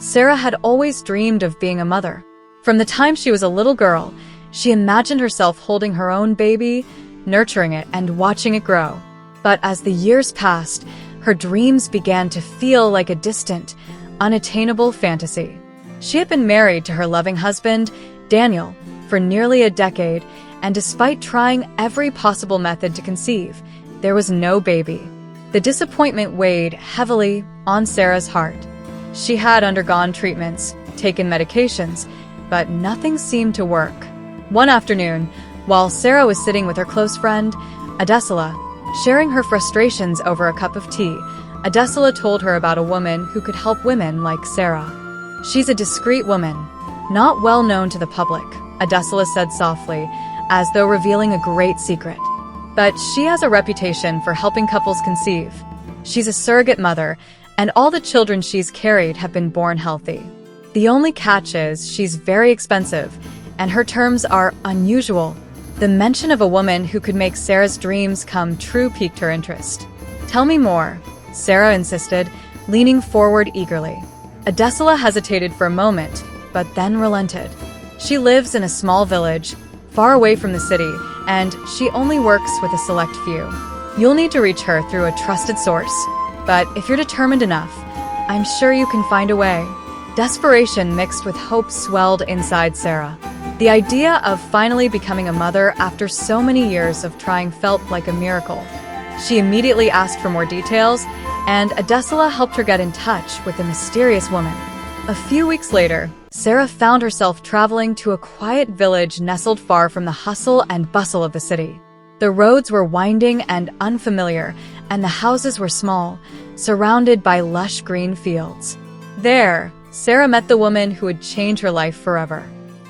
Sarah had always dreamed of being a mother. From the time she was a little girl, she imagined herself holding her own baby, nurturing it, and watching it grow. But as the years passed, her dreams began to feel like a distant, unattainable fantasy. She had been married to her loving husband, Daniel, for nearly a decade, and despite trying every possible method to conceive, there was no baby. The disappointment weighed heavily on Sarah's heart. She had undergone treatments, taken medications, but nothing seemed to work. One afternoon, while Sarah was sitting with her close friend, Adesela, sharing her frustrations over a cup of tea, Adesela told her about a woman who could help women like Sarah. "She's a discreet woman, not well known to the public," Adesela said softly, as though revealing a great secret. "But she has a reputation for helping couples conceive. She's a surrogate mother, and all the children she's carried have been born healthy. The only catch is she's very expensive, and her terms are unusual." The mention of a woman who could make Sarah's dreams come true piqued her interest. "Tell me more," Sarah insisted, leaning forward eagerly. Adesela hesitated for a moment, but then relented. "She lives in a small village, far away from the city, and she only works with a select few. You'll need to reach her through a trusted source, but if you're determined enough, I'm sure you can find a way." Desperation mixed with hope swelled inside Sarah. The idea of finally becoming a mother after so many years of trying felt like a miracle. She immediately asked for more details, and Adesela helped her get in touch with the mysterious woman. A few weeks later, Sarah found herself traveling to a quiet village nestled far from the hustle and bustle of the city. The roads were winding and unfamiliar, and the houses were small, surrounded by lush green fields. There, Sarah met the woman who would change her life forever.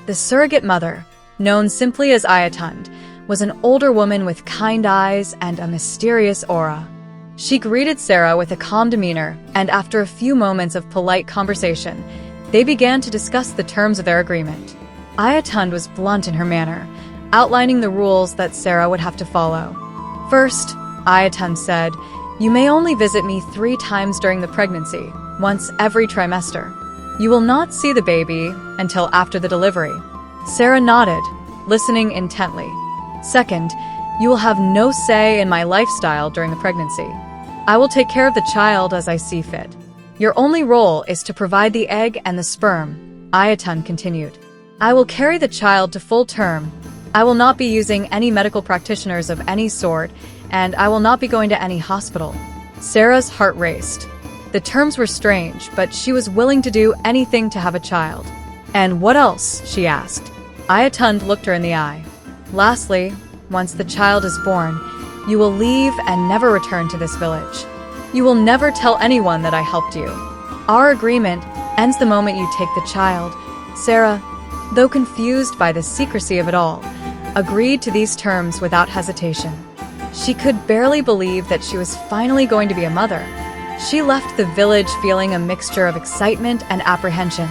The surrogate mother, known simply as Ayatund, was an older woman with kind eyes and a mysterious aura. She greeted Sarah with a calm demeanor, and after a few moments of polite conversation, they began to discuss the terms of their agreement. Ayatund was blunt in her manner, outlining the rules that Sarah would have to follow. "First," Ayatund said, "you may only visit me 3 times during the pregnancy, once every trimester. You will not see the baby until after the delivery." Sarah nodded, listening intently. "Second, you will have no say in my lifestyle during the pregnancy. I will take care of the child as I see fit. Your only role is to provide the egg and the sperm," Ayatund continued. "I will carry the child to full term. I will not be using any medical practitioners of any sort, and I will not be going to any hospital." Sarah's heart raced. The terms were strange, but she was willing to do anything to have a child. "And what else?" she asked. Ayatund looked her in the eye. "Lastly, once the child is born, you will leave and never return to this village. You will never tell anyone that I helped you. Our agreement ends the moment you take the child." Sarah, though confused by the secrecy of it all, agreed to these terms without hesitation. She could barely believe that she was finally going to be a mother. She left the village feeling a mixture of excitement and apprehension,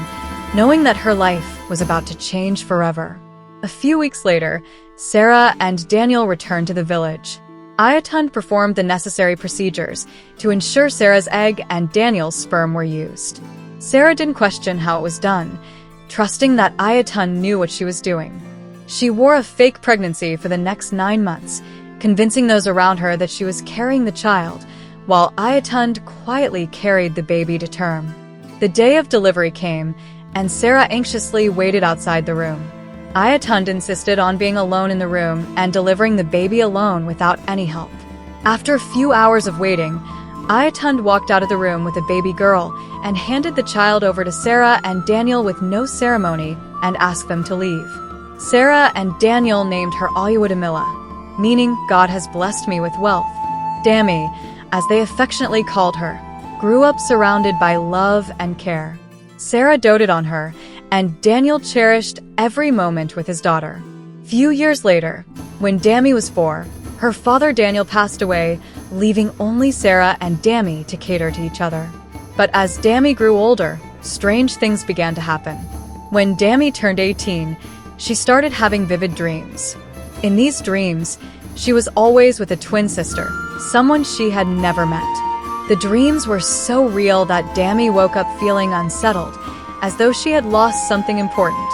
knowing that her life was about to change forever. A few weeks later, Sarah and Daniel returned to the village. Ayatund performed the necessary procedures to ensure Sarah's egg and Daniel's sperm were used. Sarah didn't question how it was done, trusting that Ayatund knew what she was doing. She wore a fake pregnancy for the next 9 months, convincing those around her that she was carrying the child, while Ayatund quietly carried the baby to term. The day of delivery came, and Sarah anxiously waited outside the room. Ayatund insisted on being alone in the room and delivering the baby alone without any help. After a few hours of waiting, Ayatund walked out of the room with a baby girl and handed the child over to Sarah and Daniel with no ceremony and asked them to leave. Sarah and Daniel named her Ayuwadamila, meaning God has blessed me with wealth. Dami, as they affectionately called her, grew up surrounded by love and care. Sarah doted on her, and Daniel cherished every moment with his daughter. Few years later, when Dami was 4, her father Daniel passed away, leaving only Sarah and Dami to cater to each other. But as Dami grew older, strange things began to happen. When Dami turned 18, she started having vivid dreams. In these dreams, she was always with a twin sister, someone she had never met. The dreams were so real that Dami woke up feeling unsettled, as though she had lost something important.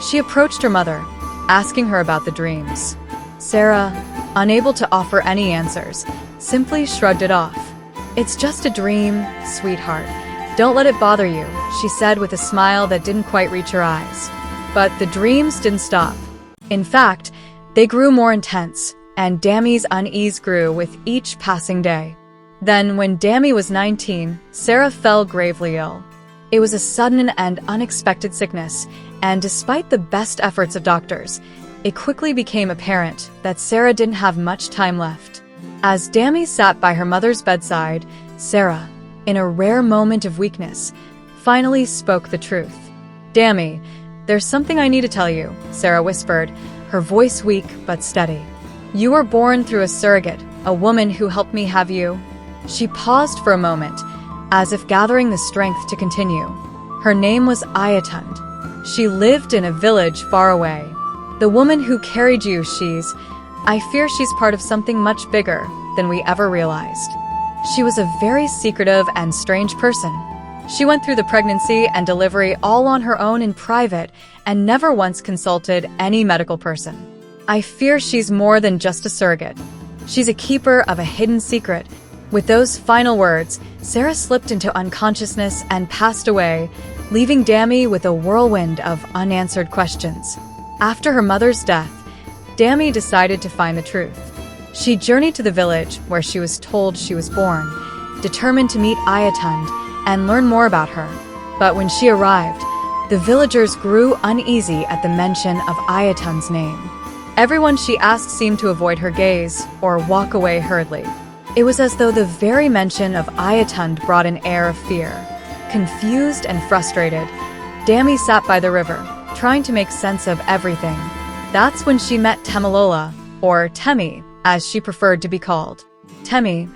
She approached her mother, asking her about the dreams. Sarah, unable to offer any answers, simply shrugged it off. "It's just a dream, sweetheart. Don't let it bother you," she said with a smile that didn't quite reach her eyes. But the dreams didn't stop. In fact, they grew more intense, and Dammy's unease grew with each passing day. Then, when Dammy was 19, Sarah fell gravely ill. It was a sudden and unexpected sickness, and despite the best efforts of doctors, it quickly became apparent that Sarah didn't have much time left. As Dammy sat by her mother's bedside, Sarah, in a rare moment of weakness, finally spoke the truth. "Dammy, there's something I need to tell you," Sarah whispered, her voice weak but steady. "You were born through a surrogate, a woman who helped me have you." She paused for a moment, as if gathering the strength to continue. Her name was Ayatund. She lived in a village far away. "The woman who carried you, I fear she's part of something much bigger than we ever realized." She was a very secretive and strange person. She went through the pregnancy and delivery all on her own in private and never once consulted any medical person. "I fear she's more than just a surrogate. She's a keeper of a hidden secret." With those final words, Sarah slipped into unconsciousness and passed away, leaving Dammy with a whirlwind of unanswered questions. After her mother's death, Dammy decided to find the truth. She journeyed to the village where she was told she was born, determined to meet Ayatund and learn more about her. But when she arrived, the villagers grew uneasy at the mention of Ayatund's name. Everyone she asked seemed to avoid her gaze or walk away hurriedly. It was as though the very mention of Ayatund brought an air of fear. Confused and frustrated, Dammy sat by the river, trying to make sense of everything. That's when she met Temalola, or Temi, as she preferred to be called. Temi,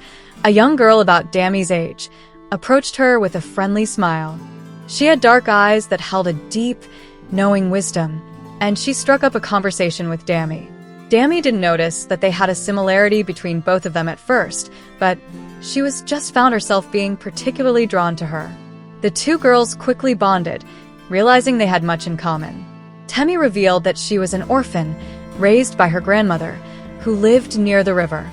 a young girl about Dammy's age, approached her with a friendly smile. She had dark eyes that held a deep, knowing wisdom, and she struck up a conversation with Dammy. Dammy didn't notice that they had a similarity between both of them at first, but she just found herself being particularly drawn to her. The two girls quickly bonded, realizing they had much in common. Temi revealed that she was an orphan, raised by her grandmother, who lived near the river.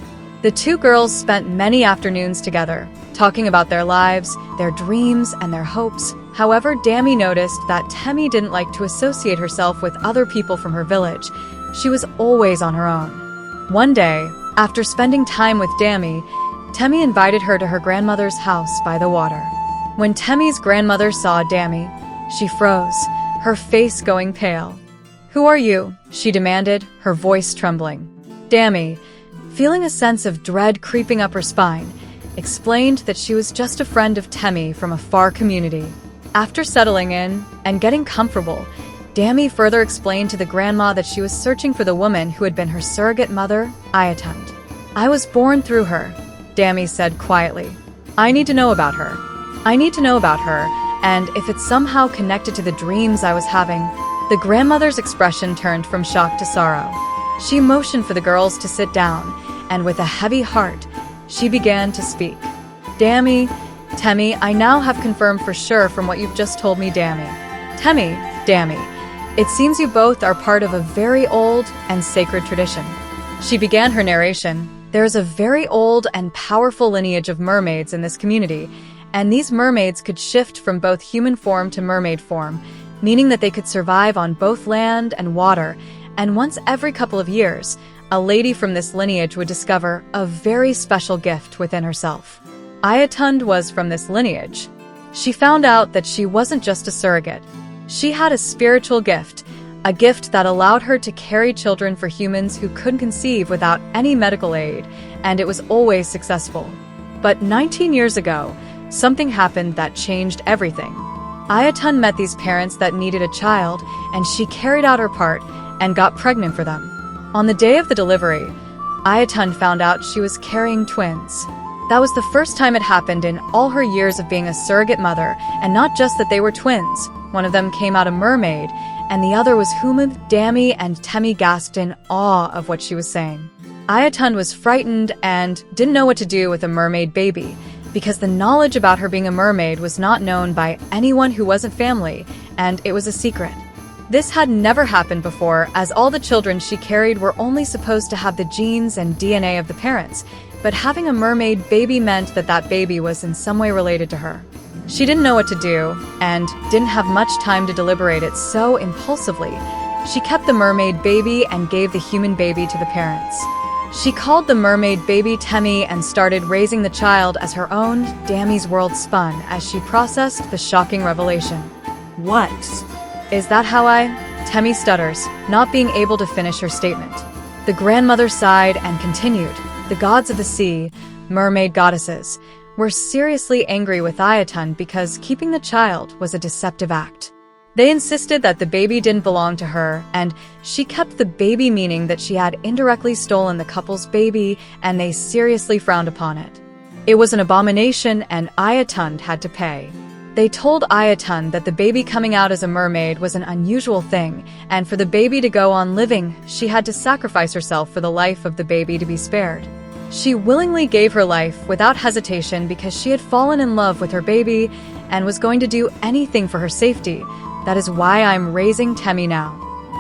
The two girls spent many afternoons together, talking about their lives, their dreams, and their hopes. However, Dammy noticed that Temi didn't like to associate herself with other people from her village. She was always on her own. One day, after spending time with Dammy, Temi invited her to her grandmother's house by the water. When Temi's grandmother saw Dammy, she froze, her face going pale. "Who are you?" she demanded, her voice trembling. Dammy, feeling a sense of dread creeping up her spine, explained that she was just a friend of Temi from a far community. After settling in and getting comfortable, Dammy further explained to the grandma that she was searching for the woman who had been her surrogate mother, Ayatund. "I was born through her," Dammy said quietly. "I need to know about her. I need to know about her, and if it's somehow connected to the dreams I was having." The grandmother's expression turned from shock to sorrow. She motioned for the girls to sit down, and with a heavy heart, she began to speak. "Dammy, Temi, I now have confirmed for sure from what you've just told me, Dammy. Temi, Dammy, it seems you both are part of a very old and sacred tradition." She began her narration. "There is a very old and powerful lineage of mermaids in this community, and these mermaids could shift from both human form to mermaid form, meaning that they could survive on both land and water, and once every couple of years, a lady from this lineage would discover a very special gift within herself. Ayatund was from this lineage. She found out that she wasn't just a surrogate. She had a spiritual gift, a gift that allowed her to carry children for humans who couldn't conceive without any medical aid, and it was always successful. But 19 years ago, something happened that changed everything. Ayatund met these parents that needed a child, and she carried out her part and got pregnant for them. On the day of the delivery, Ayatund found out she was carrying twins. That was the first time it happened in all her years of being a surrogate mother, and not just that they were twins. One of them came out a mermaid, and the other was human. Dammy and Temi gasped in awe of what she was saying. Ayatund was frightened and didn't know what to do with a mermaid baby, because the knowledge about her being a mermaid was not known by anyone who wasn't family, and it was a secret. This had never happened before, as all the children she carried were only supposed to have the genes and DNA of the parents, but having a mermaid baby meant that that baby was in some way related to her. She didn't know what to do, and didn't have much time to deliberate it, so impulsively, she kept the mermaid baby and gave the human baby to the parents. She called the mermaid baby Temmie and started raising the child as her own. Dammy's world spun as she processed the shocking revelation. What? Is that how Temmie stutters, not being able to finish her statement. The grandmother sighed and continued. The gods of the sea, mermaid goddesses, were seriously angry with Ayatun because keeping the child was a deceptive act. They insisted that the baby didn't belong to her, and she kept the baby, meaning that she had indirectly stolen the couple's baby, and they seriously frowned upon it. It was an abomination, and Ayatun had to pay. They told Ayatun that the baby coming out as a mermaid was an unusual thing, and for the baby to go on living, she had to sacrifice herself for the life of the baby to be spared. She willingly gave her life without hesitation because she had fallen in love with her baby and was going to do anything for her safety. That is why I'm raising Temmie now.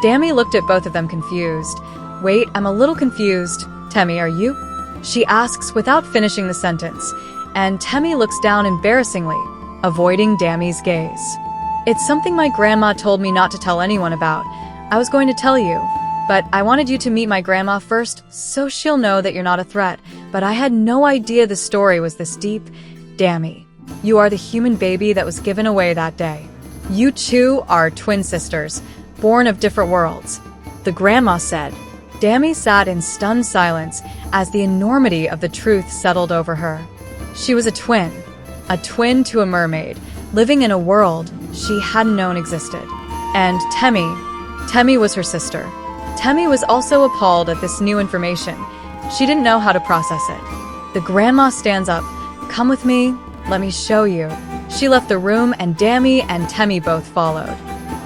Dammie looked at both of them confused. Wait, I'm a little confused. Temmie, are you? She asks without finishing the sentence, and Temmie looks down embarrassingly, avoiding Dammie's gaze. It's something my grandma told me not to tell anyone about. I was going to tell you, but I wanted you to meet my grandma first, so she'll know that you're not a threat. But I had no idea the story was this deep. Dammie, you are the human baby that was given away that day. You two are twin sisters, born of different worlds, the grandma said. Dammie sat in stunned silence as the enormity of the truth settled over her. She was a twin to a mermaid, living in a world she hadn't known existed. And Temmie was her sister. Temmie was also appalled at this new information. She didn't know how to process it. The grandma stands up. Come with me, let me show you. She left the room, and Dammie and Temmie both followed.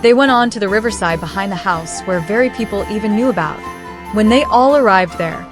They went on to the riverside behind the house, where very people even knew about. When they all arrived there,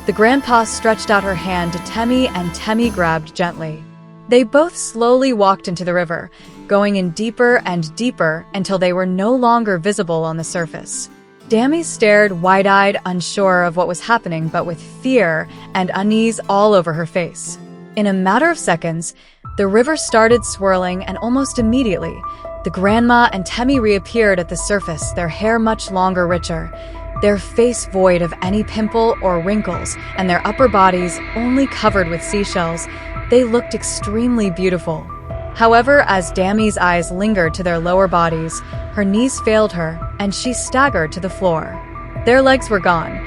the grandpa stretched out her hand to Temmie, and Temmie grabbed gently. They both slowly walked into the river, going in deeper and deeper until they were no longer visible on the surface. Dammie stared wide-eyed, unsure of what was happening, but with fear and unease all over her face. In a matter of seconds, the river started swirling, and almost immediately, the grandma and Temmie reappeared at the surface, their hair much longer, richer, their face void of any pimple or wrinkles, and their upper bodies only covered with seashells. They looked extremely beautiful. However, as Dammie's eyes lingered to their lower bodies, her knees failed her, and she staggered to the floor. Their legs were gone,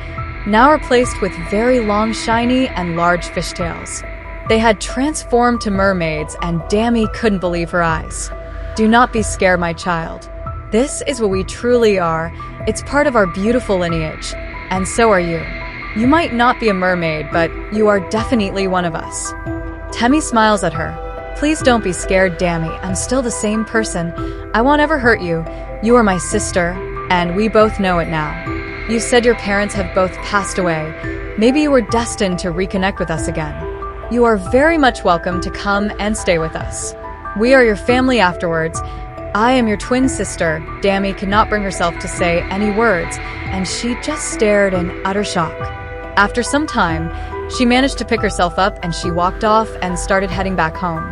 now replaced with very long, shiny, and large fishtails. They had transformed to mermaids, and Dammie couldn't believe her eyes. Do not be scared, my child. This is what we truly are. It's part of our beautiful lineage, and so are you. You might not be a mermaid, but you are definitely one of us. Temmie smiles at her. Please don't be scared, Dammie. I'm still the same person. I won't ever hurt you. You are my sister, and we both know it now. You said your parents have both passed away. Maybe you were destined to reconnect with us again. You are very much welcome to come and stay with us. We are your family afterwards. I am your twin sister. Dammie could not bring herself to say any words, and she just stared in utter shock. After some time, she managed to pick herself up, and she walked off and started heading back home.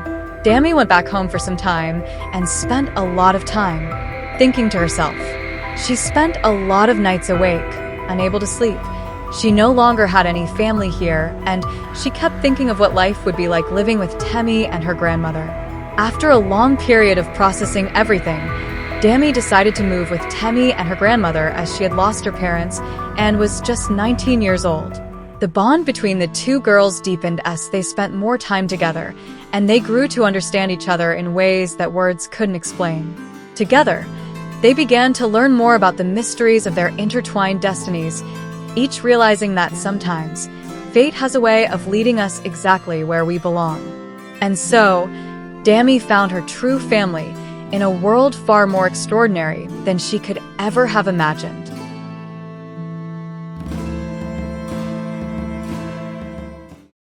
Dammie went back home for some time and spent a lot of time thinking to herself. She spent a lot of nights awake, unable to sleep. She no longer had any family here, and she kept thinking of what life would be like living with Temmie and her grandmother. After a long period of processing everything, Dammie decided to move with Temmie and her grandmother, as she had lost her parents and was just 19 years old. The bond between the two girls deepened as they spent more time together, and they grew to understand each other in ways that words couldn't explain. Together, they began to learn more about the mysteries of their intertwined destinies, each realizing that sometimes fate has a way of leading us exactly where we belong. And so, Dammie found her true family in a world far more extraordinary than she could ever have imagined.